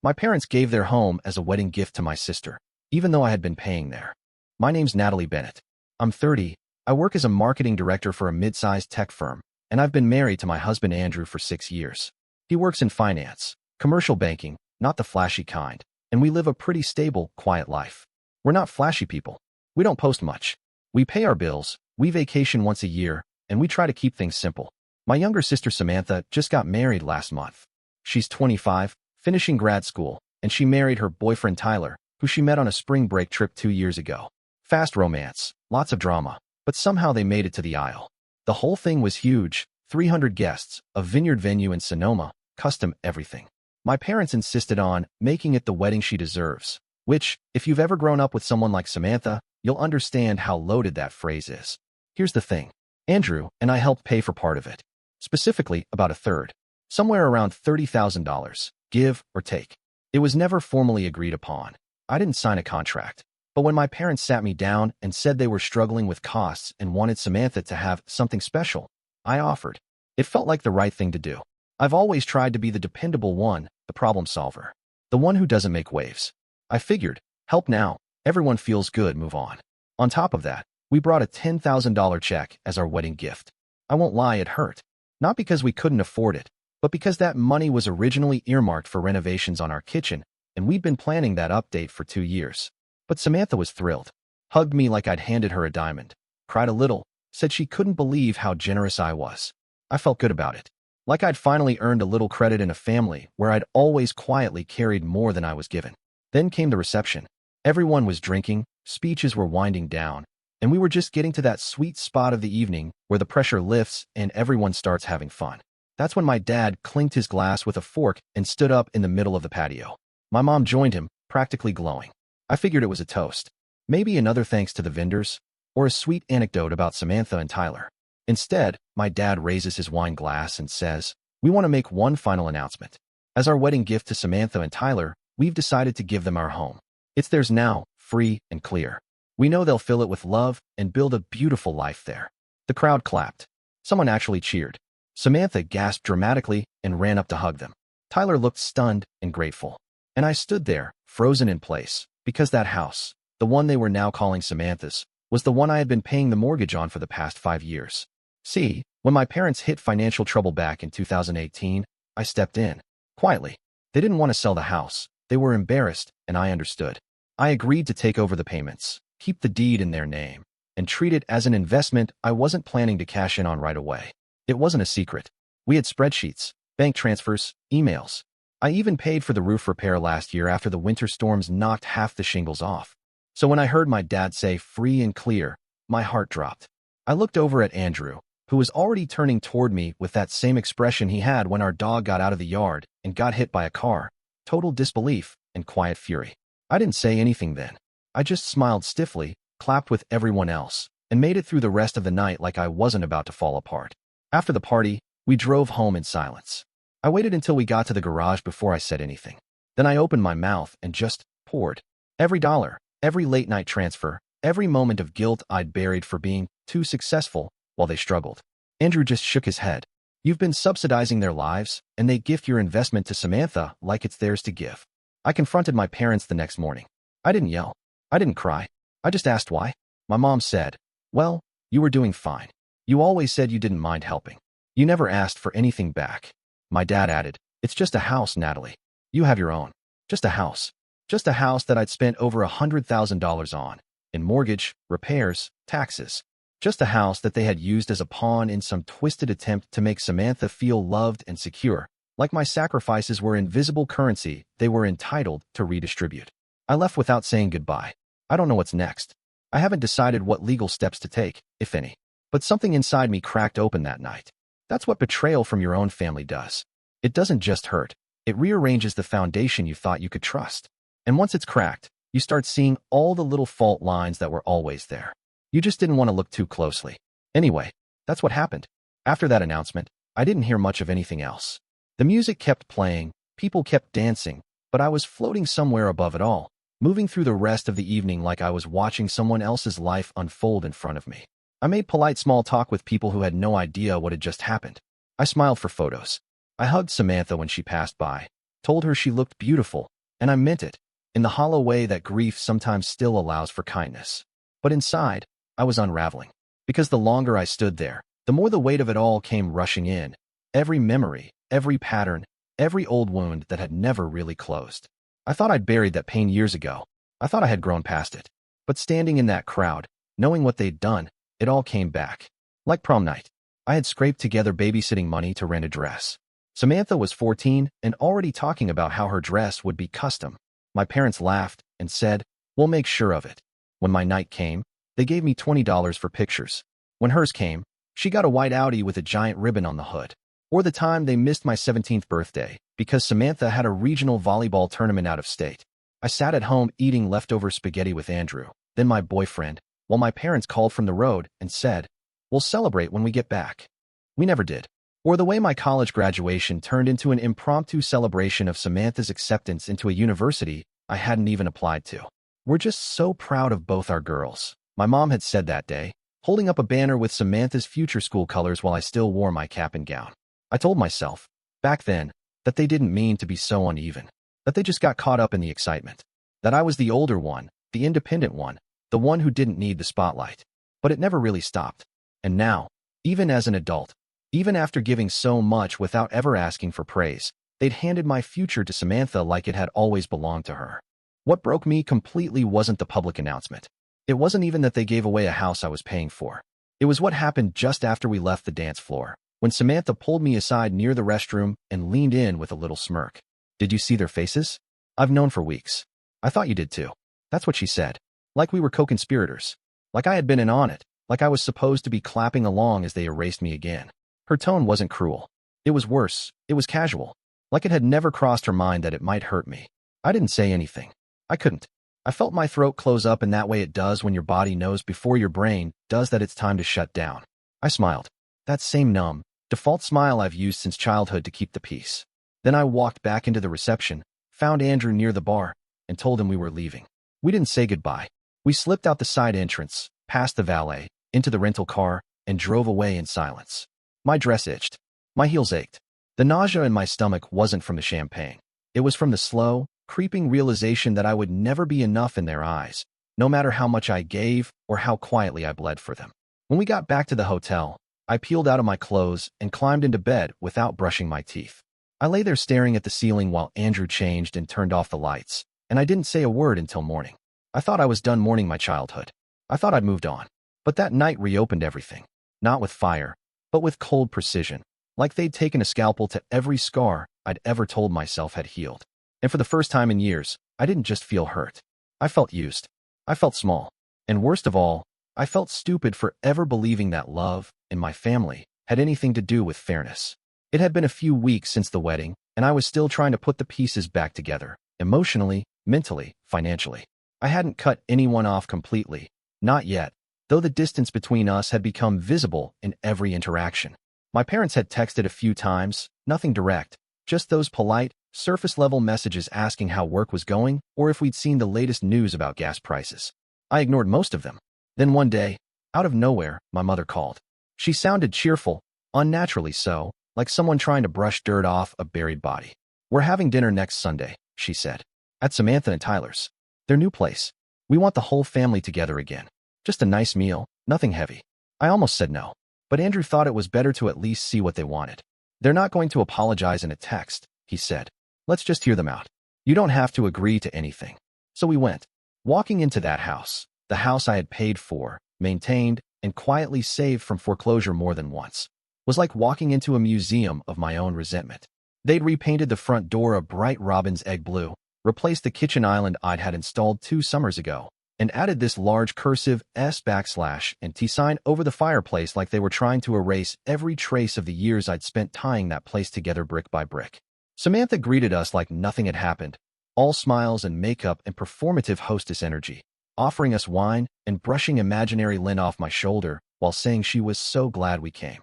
My parents gave their home as a wedding gift to my sister, even though I had been paying there. My name's Natalie Bennett. I'm 30. I work as a marketing director for a mid-sized tech firm, and I've been married to my husband Andrew for 6 years. He works in finance, commercial banking, not the flashy kind, and we live a pretty stable, quiet life. We're not flashy people. We don't post much. We pay our bills, we vacation once a year, and we try to keep things simple. My younger sister Samantha just got married last month. She's 25, finishing grad school, and she married her boyfriend Tyler, who she met on a spring break trip 2 years ago. Fast romance, lots of drama, but somehow they made it to the aisle. The whole thing was huge, 300 guests, a vineyard venue in Sonoma, custom everything. My parents insisted on making it the wedding she deserves, which, if you've ever grown up with someone like Samantha, you'll understand how loaded that phrase is. Here's the thing. Andrew and I helped pay for part of it. Specifically, about a third. Somewhere around $30,000, give or take. It was never formally agreed upon. I didn't sign a contract. But when my parents sat me down and said they were struggling with costs and wanted Samantha to have something special, I offered. It felt like the right thing to do. I've always tried to be the dependable one, the problem solver. The one who doesn't make waves. I figured, help now, everyone feels good, move on. On top of that, we brought a $10,000 check as our wedding gift. I won't lie, it hurt. Not because we couldn't afford it, but because that money was originally earmarked for renovations on our kitchen, and we'd been planning that update for 2 years. But Samantha was thrilled, hugged me like I'd handed her a diamond, cried a little, said she couldn't believe how generous I was. I felt good about it. Like I'd finally earned a little credit in a family where I'd always quietly carried more than I was given. Then came the reception. Everyone was drinking, speeches were winding down, and we were just getting to that sweet spot of the evening where the pressure lifts and everyone starts having fun. That's when my dad clinked his glass with a fork and stood up in the middle of the patio. My mom joined him, practically glowing. I figured it was a toast. Maybe another thanks to the vendors, or a sweet anecdote about Samantha and Tyler. Instead, my dad raises his wine glass and says, "We want to make one final announcement. As our wedding gift to Samantha and Tyler, we've decided to give them our home. It's theirs now, free and clear. We know they'll fill it with love and build a beautiful life there." The crowd clapped. Someone actually cheered. Samantha gasped dramatically and ran up to hug them. Tyler looked stunned and grateful. And I stood there, frozen in place, because that house, the one they were now calling Samantha's, was the one I had been paying the mortgage on for the past 5 years. See, when my parents hit financial trouble back in 2018, I stepped in. Quietly. They didn't want to sell the house. They were embarrassed, and I understood. I agreed to take over the payments, keep the deed in their name, and treat it as an investment I wasn't planning to cash in on right away. It wasn't a secret. We had spreadsheets, bank transfers, emails. I even paid for the roof repair last year after the winter storms knocked half the shingles off. So when I heard my dad say free and clear, my heart dropped. I looked over at Andrew, who was already turning toward me with that same expression he had when our dog got out of the yard and got hit by a car, total disbelief and quiet fury. I didn't say anything then. I just smiled stiffly, clapped with everyone else, and made it through the rest of the night like I wasn't about to fall apart. After the party, we drove home in silence. I waited until we got to the garage before I said anything. Then I opened my mouth and just poured. Every dollar, every late-night transfer, every moment of guilt I'd buried for being too successful while they struggled. Andrew just shook his head. You've been subsidizing their lives, and they gift your investment to Samantha like it's theirs to give. I confronted my parents the next morning. I didn't yell. I didn't cry. I just asked why. My mom said, "Well, you were doing fine. You always said you didn't mind helping. You never asked for anything back." My dad added, "It's just a house, Natalie. You have your own. Just a house. Just a house that I'd spent over $100,000 on, in mortgage, repairs, taxes. Just a house that they had used as a pawn in some twisted attempt to make Samantha feel loved and secure, like my sacrifices were invisible currency they were entitled to redistribute." I left without saying goodbye. I don't know what's next. I haven't decided what legal steps to take, if any. But something inside me cracked open that night. That's what betrayal from your own family does. It doesn't just hurt. It rearranges the foundation you thought you could trust. And once it's cracked, you start seeing all the little fault lines that were always there. You just didn't want to look too closely. Anyway, that's what happened. After that announcement, I didn't hear much of anything else. The music kept playing, people kept dancing, but I was floating somewhere above it all, moving through the rest of the evening like I was watching someone else's life unfold in front of me. I made polite small talk with people who had no idea what had just happened. I smiled for photos. I hugged Samantha when she passed by, told her she looked beautiful, and I meant it, in the hollow way that grief sometimes still allows for kindness. But inside, I was unraveling, because the longer I stood there, the more the weight of it all came rushing in. Every memory, every pattern, every old wound that had never really closed. I thought I'd buried that pain years ago. I thought I had grown past it. But standing in that crowd, knowing what they'd done, it all came back. Like prom night, I had scraped together babysitting money to rent a dress. Samantha was 14 and already talking about how her dress would be custom. My parents laughed and said, "We'll make sure of it." When my night came, they gave me $20 for pictures. When hers came, she got a white Audi with a giant ribbon on the hood. Or the time they missed my 17th birthday because Samantha had a regional volleyball tournament out of state. I sat at home eating leftover spaghetti with Andrew, then my boyfriend, while my parents called from the road and said, "We'll celebrate when we get back." We never did. Or the way my college graduation turned into an impromptu celebration of Samantha's acceptance into a university I hadn't even applied to. "We're just so proud of both our girls," my mom had said that day, holding up a banner with Samantha's future school colors while I still wore my cap and gown. I told myself, back then, that they didn't mean to be so uneven, that they just got caught up in the excitement, that I was the older one, the independent one, the one who didn't need the spotlight. But it never really stopped. And now, even as an adult, even after giving so much without ever asking for praise, they'd handed my future to Samantha like it had always belonged to her. What broke me completely wasn't the public announcement. It wasn't even that they gave away a house I was paying for. It was what happened just after we left the dance floor, when Samantha pulled me aside near the restroom and leaned in with a little smirk. "Did you see their faces? I've known for weeks." "I thought you did too." That's what she said. Like we were co-conspirators. Like I had been in on it. Like I was supposed to be clapping along as they erased me again. Her tone wasn't cruel. It was worse. It was casual. Like it had never crossed her mind that it might hurt me. I didn't say anything. I couldn't. I felt my throat close up in that way it does when your body knows before your brain does that it's time to shut down. I smiled. That same numb, default smile I've used since childhood to keep the peace. Then I walked back into the reception, found Andrew near the bar, and told him we were leaving. We didn't say goodbye. We slipped out the side entrance, past the valet, into the rental car, and drove away in silence. My dress itched. My heels ached. The nausea in my stomach wasn't from the champagne. It was from the slow, creeping realization that I would never be enough in their eyes, no matter how much I gave or how quietly I bled for them. When we got back to the hotel, I peeled out of my clothes and climbed into bed without brushing my teeth. I lay there staring at the ceiling while Andrew changed and turned off the lights, and I didn't say a word until morning. I thought I was done mourning my childhood. I thought I'd moved on. But that night reopened everything. Not with fire, but with cold precision, like they'd taken a scalpel to every scar I'd ever told myself had healed. And for the first time in years, I didn't just feel hurt. I felt used. I felt small. And worst of all, I felt stupid for ever believing that love, and my family, had anything to do with fairness. It had been a few weeks since the wedding, and I was still trying to put the pieces back together, emotionally, mentally, financially. I hadn't cut anyone off completely, not yet, though the distance between us had become visible in every interaction. My parents had texted a few times, nothing direct, just those polite, surface-level messages asking how work was going or if we'd seen the latest news about gas prices. I ignored most of them. Then one day, out of nowhere, my mother called. She sounded cheerful, unnaturally so, like someone trying to brush dirt off a buried body. "We're having dinner next Sunday," she said. "At Samantha and Tyler's. Their new place. We want the whole family together again. Just a nice meal, nothing heavy." I almost said no, but Andrew thought it was better to at least see what they wanted. "They're not going to apologize in a text," he said. "Let's just hear them out. You don't have to agree to anything." So we went. Walking into that house, the house I had paid for, maintained, and quietly saved from foreclosure more than once, was like walking into a museum of my own resentment. They'd repainted the front door a bright robin's egg blue, replaced the kitchen island I'd had installed 2 summers ago, and added this large cursive S/and T sign over the fireplace like they were trying to erase every trace of the years I'd spent tying that place together brick by brick. Samantha greeted us like nothing had happened, all smiles and makeup and performative hostess energy, offering us wine and brushing imaginary lint off my shoulder while saying she was so glad we came.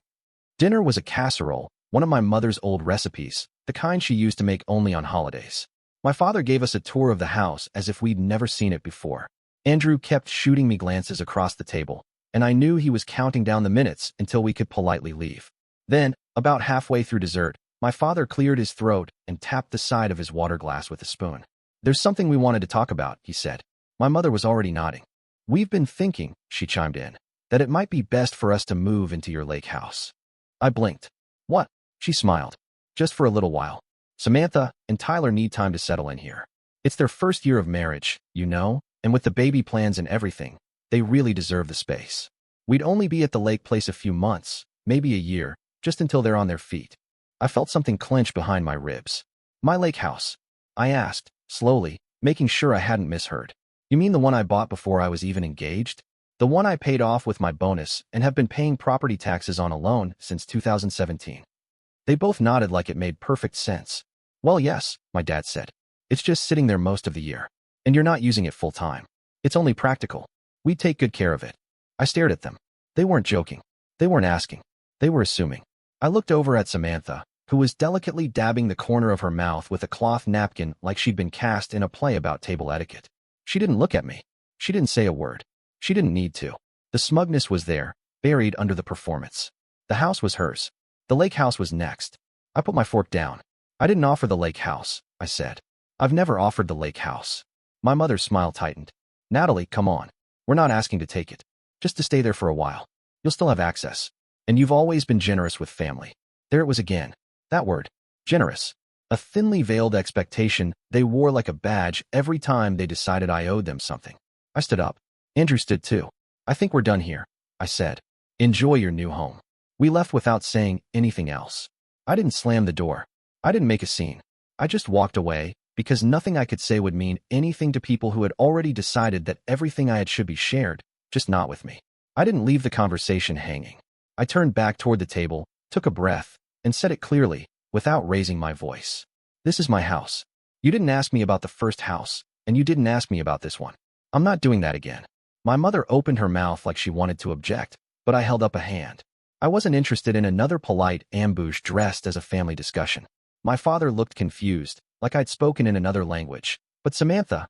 Dinner was a casserole, one of my mother's old recipes, the kind she used to make only on holidays. My father gave us a tour of the house as if we'd never seen it before. Andrew kept shooting me glances across the table, and I knew he was counting down the minutes until we could politely leave. Then, about halfway through dessert, My father cleared his throat and tapped the side of his water glass with a spoon. There's something we wanted to talk about, he said. My mother was already nodding. We've been thinking, she chimed in, that it might be best for us to move into your lake house. I blinked. What? She smiled. Just for a little while. Samantha and Tyler need time to settle in here. It's their first year of marriage, you know, and with the baby plans and everything, they really deserve the space. We'd only be at the lake place a few months, maybe a year, just until they're on their feet. I felt something clench behind my ribs. My lake house? I asked, slowly, making sure I hadn't misheard. You mean the one I bought before I was even engaged? The one I paid off with my bonus and have been paying property taxes on alone since 2017. They both nodded like it made perfect sense. Well, yes, my dad said. It's just sitting there most of the year. And you're not using it full time. It's only practical. We take good care of it. I stared at them. They weren't joking. They weren't asking. They were assuming. I looked over at Samantha, who was delicately dabbing the corner of her mouth with a cloth napkin like she'd been cast in a play about table etiquette. She didn't look at me. She didn't say a word. She didn't need to. The smugness was there, buried under the performance. The house was hers. The lake house was next. I put my fork down. I didn't offer the lake house, I said. I've never offered the lake house. My mother's smile tightened. Natalie, come on. We're not asking to take it. Just to stay there for a while. You'll still have access. And you've always been generous with family. There it was again. That word. Generous. A thinly veiled expectation they wore like a badge every time they decided I owed them something. I stood up. Andrew stood too. I think we're done here, I said. Enjoy your new home. We left without saying anything else. I didn't slam the door. I didn't make a scene. I just walked away, because nothing I could say would mean anything to people who had already decided that everything I had should be shared, just not with me. I didn't leave the conversation hanging. I turned back toward the table, took a breath, and said it clearly, without raising my voice. This is my house. You didn't ask me about the first house, and you didn't ask me about this one. I'm not doing that again. My mother opened her mouth like she wanted to object, but I held up a hand. I wasn't interested in another polite ambush dressed as a family discussion. My father looked confused, like I'd spoken in another language. But Samantha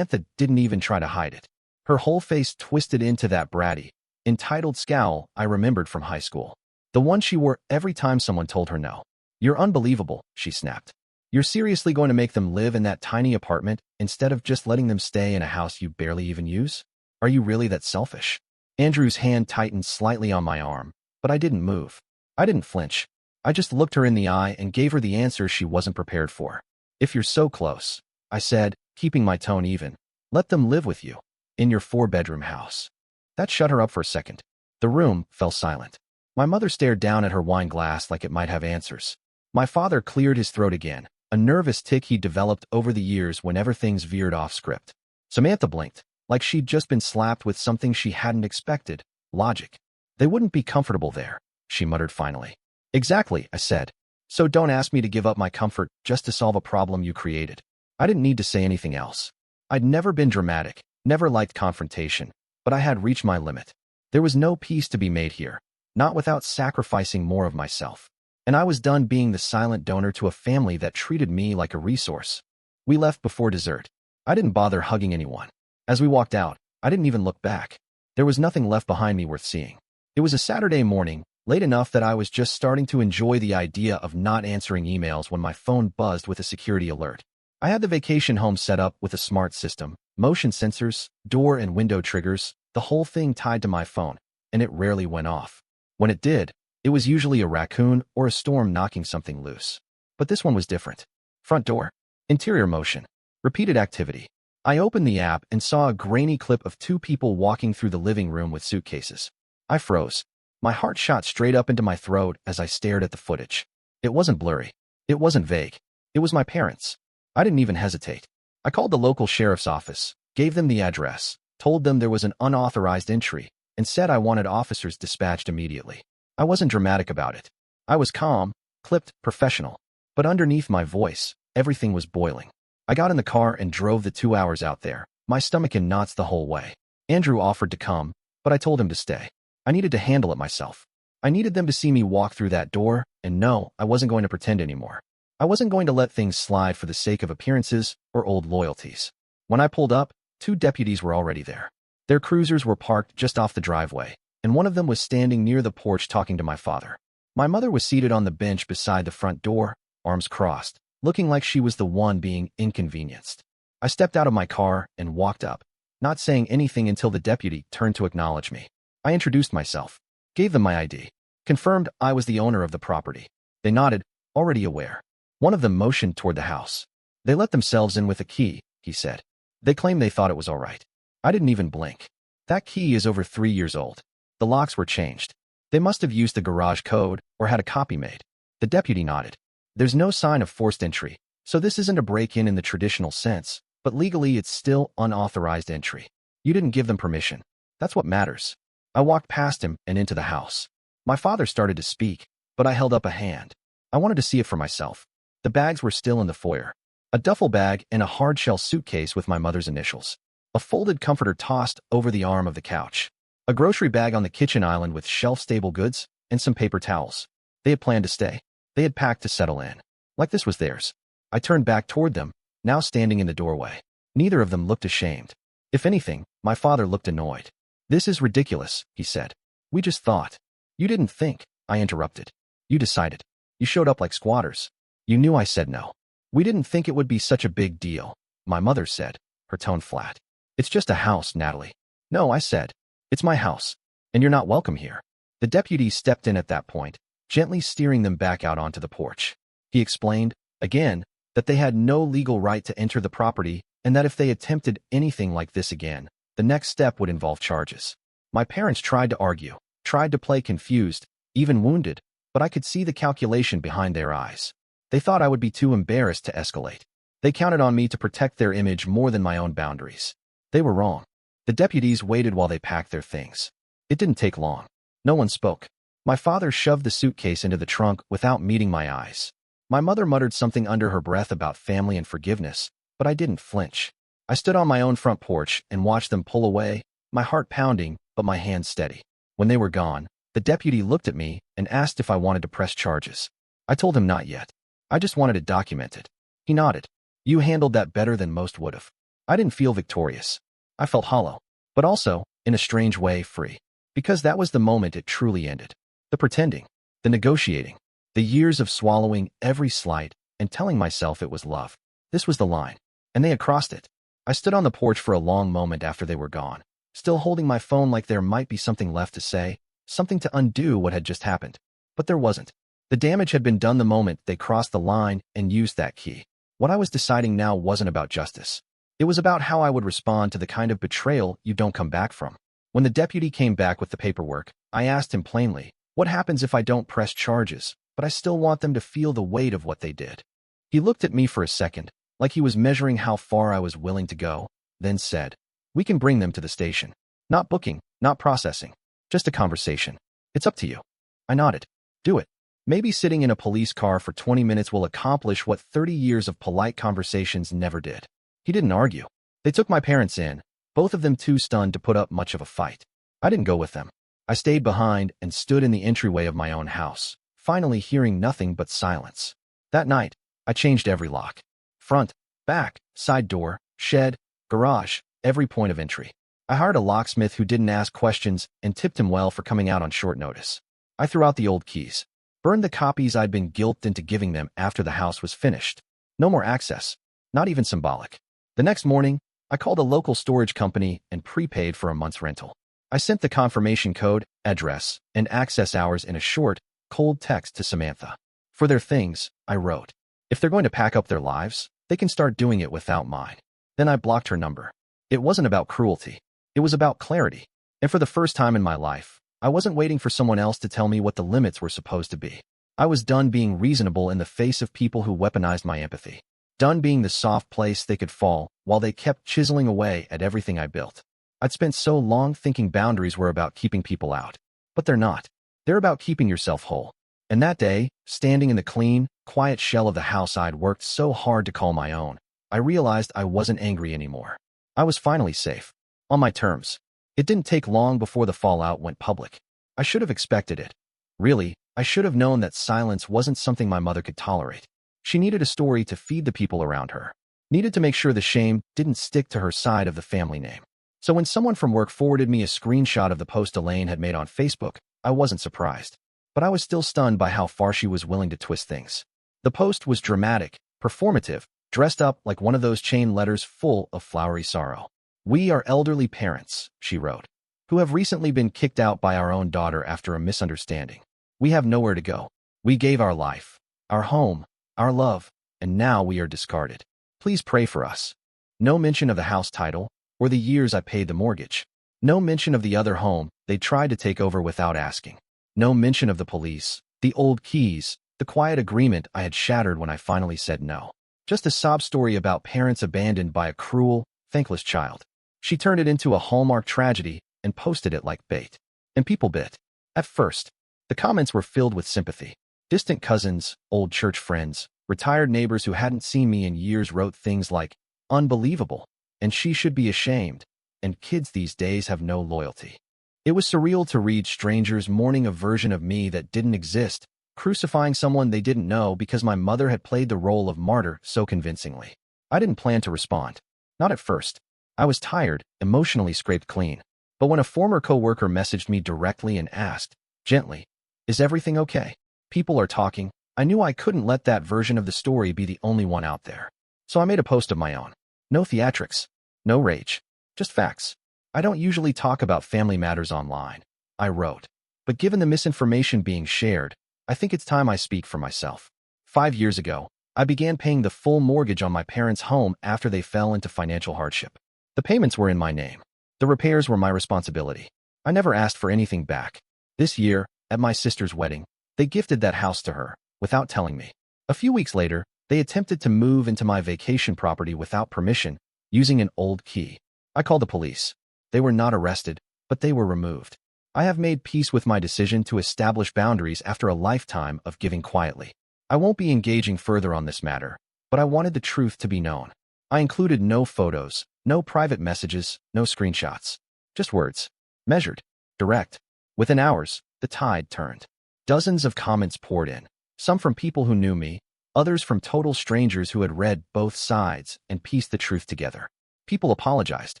didn't even try to hide it. Her whole face twisted into that bratty, entitled scowl I remembered from high school. The one she wore every time someone told her no. You're unbelievable, she snapped. You're seriously going to make them live in that tiny apartment instead of just letting them stay in a house you barely even use? Are you really that selfish? Andrew's hand tightened slightly on my arm, but I didn't move. I didn't flinch. I just looked her in the eye and gave her the answer she wasn't prepared for. If you're so close, I said, keeping my tone even, let them live with you, in your 4-bedroom house. That shut her up for a second. The room fell silent. My mother stared down at her wine glass like it might have answers. My father cleared his throat again, a nervous tic he'd developed over the years whenever things veered off script. Samantha blinked, like she'd just been slapped with something she hadn't expected, logic. They wouldn't be comfortable there, she muttered finally. Exactly, I said. So don't ask me to give up my comfort just to solve a problem you created. I didn't need to say anything else. I'd never been dramatic, never liked confrontation, but I had reached my limit. There was no peace to be made here, not without sacrificing more of myself. And I was done being the silent donor to a family that treated me like a resource. We left before dessert. I didn't bother hugging anyone. As we walked out, I didn't even look back. There was nothing left behind me worth seeing. It was a Saturday morning, late enough that I was just starting to enjoy the idea of not answering emails when my phone buzzed with a security alert. I had the vacation home set up with a smart system, motion sensors, door and window triggers, the whole thing tied to my phone, and it rarely went off. When it did, it was usually a raccoon or a storm knocking something loose. But this one was different. Front door. Interior motion. Repeated activity. I opened the app and saw a grainy clip of 2 people walking through the living room with suitcases. I froze. My heart shot straight up into my throat as I stared at the footage. It wasn't blurry. It wasn't vague. It was my parents. I didn't even hesitate. I called the local sheriff's office, gave them the address, told them there was an unauthorized entry, and said I wanted officers dispatched immediately. I wasn't dramatic about it. I was calm, clipped, professional. But underneath my voice, everything was boiling. I got in the car and drove the 2 hours out there, my stomach in knots the whole way. Andrew offered to come, but I told him to stay. I needed to handle it myself. I needed them to see me walk through that door, and no, I wasn't going to pretend anymore. I wasn't going to let things slide for the sake of appearances or old loyalties. When I pulled up, 2 deputies were already there. Their cruisers were parked just off the driveway, and one of them was standing near the porch talking to my father. My mother was seated on the bench beside the front door, arms crossed, looking like she was the one being inconvenienced. I stepped out of my car and walked up, not saying anything until the deputy turned to acknowledge me. I introduced myself, gave them my ID, confirmed I was the owner of the property. They nodded, already aware. One of them motioned toward the house. They let themselves in with a key, he said. They claimed they thought it was all right. I didn't even blink. That key is over 3 years old. The locks were changed. They must have used the garage code or had a copy made. The deputy nodded. There's no sign of forced entry, so this isn't a break-in in the traditional sense, but legally it's still unauthorized entry. You didn't give them permission. That's what matters. I walked past him and into the house. My father started to speak, but I held up a hand. I wanted to see it for myself. The bags were still in the foyer. A duffel bag and a hard-shell suitcase with my mother's initials. A folded comforter tossed over the arm of the couch. A grocery bag on the kitchen island with shelf-stable goods and some paper towels. They had planned to stay. They had packed to settle in. Like this was theirs. I turned back toward them, now standing in the doorway. Neither of them looked ashamed. If anything, my father looked annoyed. This is ridiculous, he said. We just thought. You didn't think, I interrupted. You decided. You showed up like squatters. You knew I said no. We didn't think it would be such a big deal, my mother said, her tone flat. It's just a house, Natalie. No, I said. It's my house, and you're not welcome here. The deputy stepped in at that point, gently steering them back out onto the porch. He explained, again, that they had no legal right to enter the property and that if they attempted anything like this again, the next step would involve charges. My parents tried to argue, tried to play confused, even wounded, but I could see the calculation behind their eyes. They thought I would be too embarrassed to escalate. They counted on me to protect their image more than my own boundaries. They were wrong. The deputies waited while they packed their things. It didn't take long. No one spoke. My father shoved the suitcase into the trunk without meeting my eyes. My mother muttered something under her breath about family and forgiveness, but I didn't flinch. I stood on my own front porch and watched them pull away, my heart pounding, but my hands steady. When they were gone, the deputy looked at me and asked if I wanted to press charges. I told him not yet. I just wanted it documented. He nodded. You handled that better than most would have. I didn't feel victorious. I felt hollow, but also, in a strange way, free. Because that was the moment it truly ended. The pretending, the negotiating, the years of swallowing every slight and telling myself it was love. This was the line, and they had crossed it. I stood on the porch for a long moment after they were gone, still holding my phone like there might be something left to say, something to undo what had just happened. But there wasn't. The damage had been done the moment they crossed the line and used that key. What I was deciding now wasn't about justice. It was about how I would respond to the kind of betrayal you don't come back from. When the deputy came back with the paperwork, I asked him plainly, what happens if I don't press charges, but I still want them to feel the weight of what they did? He looked at me for a second, like he was measuring how far I was willing to go, then said, we can bring them to the station. Not booking, not processing, just a conversation. It's up to you. I nodded. Do it. Maybe sitting in a police car for 20 minutes will accomplish what 30 years of polite conversations never did. He didn't argue. They took my parents in, both of them too stunned to put up much of a fight. I didn't go with them. I stayed behind and stood in the entryway of my own house, finally hearing nothing but silence. That night, I changed every lock. Front, back, side door, shed, garage, every point of entry. I hired a locksmith who didn't ask questions and tipped him well for coming out on short notice. I threw out the old keys, burned the copies I'd been guilted into giving them after the house was finished. No more access, not even symbolic. The next morning, I called a local storage company and prepaid for a month's rental. I sent the confirmation code, address, and access hours in a short, cold text to Samantha. For their things, I wrote, if they're going to pack up their lives, they can start doing it without mine. Then I blocked her number. It wasn't about cruelty. It was about clarity. And for the first time in my life, I wasn't waiting for someone else to tell me what the limits were supposed to be. I was done being reasonable in the face of people who weaponized my empathy. Done being the soft place they could fall while they kept chiseling away at everything I built. I'd spent so long thinking boundaries were about keeping people out. But they're not. They're about keeping yourself whole. And that day, standing in the clean, quiet shell of the house I'd worked so hard to call my own, I realized I wasn't angry anymore. I was finally safe. On my terms. It didn't take long before the fallout went public. I should have expected it. Really, I should have known that silence wasn't something my mother could tolerate. She needed a story to feed the people around her. Needed to make sure the shame didn't stick to her side of the family name. So when someone from work forwarded me a screenshot of the post Elaine had made on Facebook, I wasn't surprised. but I was still stunned by how far she was willing to twist things. The post was dramatic, performative, dressed up like one of those chain letters full of flowery sorrow. "We are elderly parents," she wrote, "who have recently been kicked out by our own daughter after a misunderstanding. We have nowhere to go. We gave our life, our home, our love, and now we are discarded. Please pray for us." No mention of the house title or the years I paid the mortgage. No mention of the other home they tried to take over without asking. No mention of the police, the old keys, the quiet agreement I had shattered when I finally said no. Just a sob story about parents abandoned by a cruel, thankless child. She turned it into a Hallmark tragedy and posted it like bait. And people bit. At first, the comments were filled with sympathy. Distant cousins, old church friends, retired neighbors who hadn't seen me in years wrote things like, "Unbelievable," and "She should be ashamed," and "Kids these days have no loyalty." It was surreal to read strangers mourning a version of me that didn't exist, crucifying someone they didn't know because my mother had played the role of martyr so convincingly. I didn't plan to respond. Not at first. I was tired, emotionally scraped clean. But when a former coworker messaged me directly and asked, gently, "Is everything okay? People are talking," I knew I couldn't let that version of the story be the only one out there. So I made a post of my own. No theatrics. No rage. Just facts. "I don't usually talk about family matters online," I wrote. "But given the misinformation being shared, I think it's time I speak for myself. 5 years ago, I began paying the full mortgage on my parents' home after they fell into financial hardship. The payments were in my name. The repairs were my responsibility. I never asked for anything back. This year, at my sister's wedding, they gifted that house to her, without telling me. A few weeks later, they attempted to move into my vacation property without permission, using an old key. I called the police. They were not arrested, but they were removed. I have made peace with my decision to establish boundaries after a lifetime of giving quietly. I won't be engaging further on this matter, but I wanted the truth to be known. I included no photos, no private messages, no screenshots. Just words. Measured. Direct. Within hours, the tide turned. Dozens of comments poured in, some from people who knew me, others from total strangers who had read both sides and pieced the truth together. People apologized.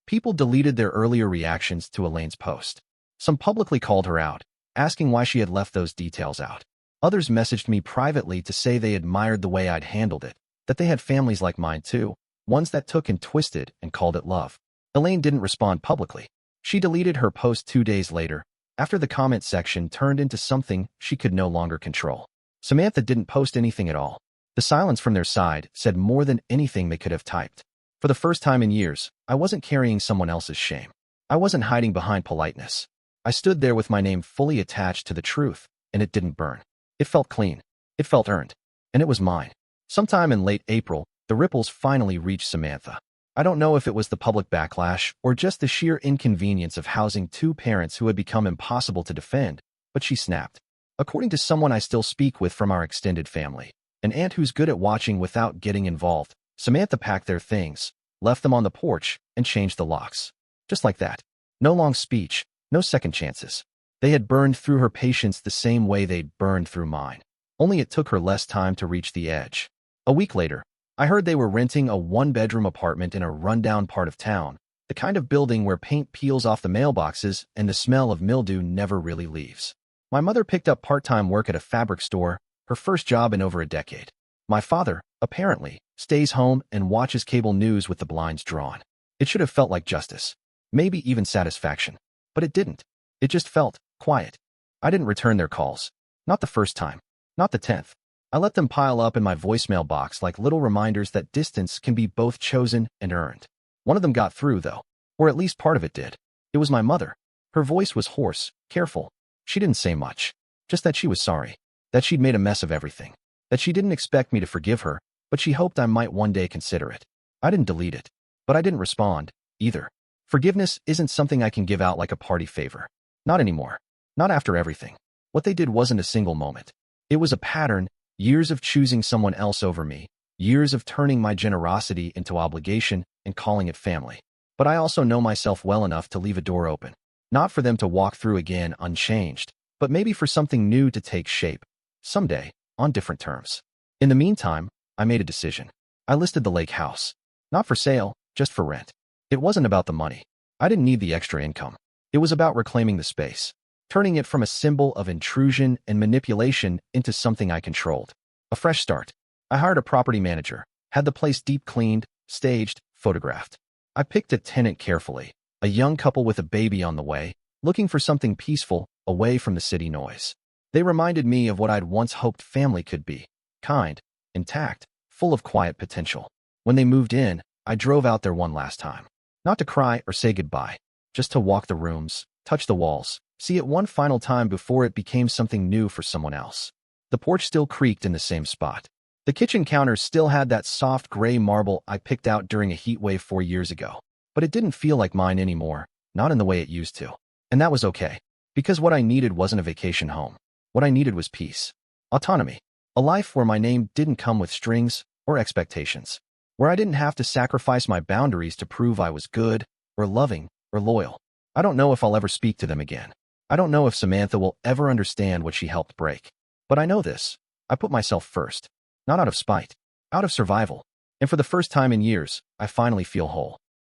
People deleted their earlier reactions to Elaine's post. Some publicly called her out, asking why she had left those details out. Others messaged me privately to say they admired the way I'd handled it, that they had families like mine too, ones that took and twisted and called it love. Elaine didn't respond publicly. She deleted her post 2 days later, after the comment section turned into something she could no longer control. Samantha didn't post anything at all. The silence from their side said more than anything they could have typed. For the first time in years, I wasn't carrying someone else's shame. I wasn't hiding behind politeness. I stood there with my name fully attached to the truth, and it didn't burn. It felt clean. It felt earned. And it was mine. Sometime in late April, the ripples finally reached Samantha. I don't know if it was the public backlash or just the sheer inconvenience of housing 2 parents who had become impossible to defend, but she snapped. According to someone I still speak with from our extended family, an aunt who's good at watching without getting involved, Samantha packed their things, left them on the porch, and changed the locks. Just like that. No long speech, no second chances. They had burned through her patience the same way they'd burned through mine. Only it took her less time to reach the edge. A week later, I heard they were renting a 1-bedroom apartment in a rundown part of town, the kind of building where paint peels off the mailboxes and the smell of mildew never really leaves. My mother picked up part-time work at a fabric store, her first job in over a decade. My father, apparently, stays home and watches cable news with the blinds drawn. It should have felt like justice, maybe even satisfaction. But it didn't. It just felt quiet. I didn't return their calls. Not the first time. Not the 10th. I let them pile up in my voicemail box like little reminders that distance can be both chosen and earned. One of them got through, though. Or at least part of it did. It was my mother. Her voice was hoarse, careful. She didn't say much. Just that she was sorry. That she'd made a mess of everything. That she didn't expect me to forgive her, but she hoped I might one day consider it. I didn't delete it. But I didn't respond, either. Forgiveness isn't something I can give out like a party favor. Not anymore. Not after everything. What they did wasn't a single moment. It was a pattern, years of choosing someone else over me, years of turning my generosity into obligation and calling it family. But I also know myself well enough to leave a door open. Not for them to walk through again unchanged, but maybe for something new to take shape. Someday, on different terms. In the meantime, I made a decision. I listed the lake house. Not for sale, just for rent. It wasn't about the money. I didn't need the extra income. It was about reclaiming the space. turning it from a symbol of intrusion and manipulation into something I controlled. A fresh start. I hired a property manager, had the place deep cleaned, staged, photographed. I picked a tenant carefully, a young couple with a baby on the way, looking for something peaceful, away from the city noise. They reminded me of what I'd once hoped family could be: kind, intact, full of quiet potential. When they moved in, I drove out there one last time. Not to cry or say goodbye, just to walk the rooms, touch the walls, see it one final time before it became something new for someone else. The porch still creaked in the same spot. The kitchen counter still had that soft gray marble I picked out during a heat wave 4 years ago. But it didn't feel like mine anymore, not in the way it used to. And that was okay, because what I needed wasn't a vacation home. What I needed was peace. Autonomy. A life where my name didn't come with strings or expectations. Where I didn't have to sacrifice my boundaries to prove I was good, or loving, or loyal. I don't know if I'll ever speak to them again. I don't know if Samantha will ever understand what she helped break. But I know this. I put myself first. Not out of spite. Out of survival. And for the first time in years, I finally feel whole.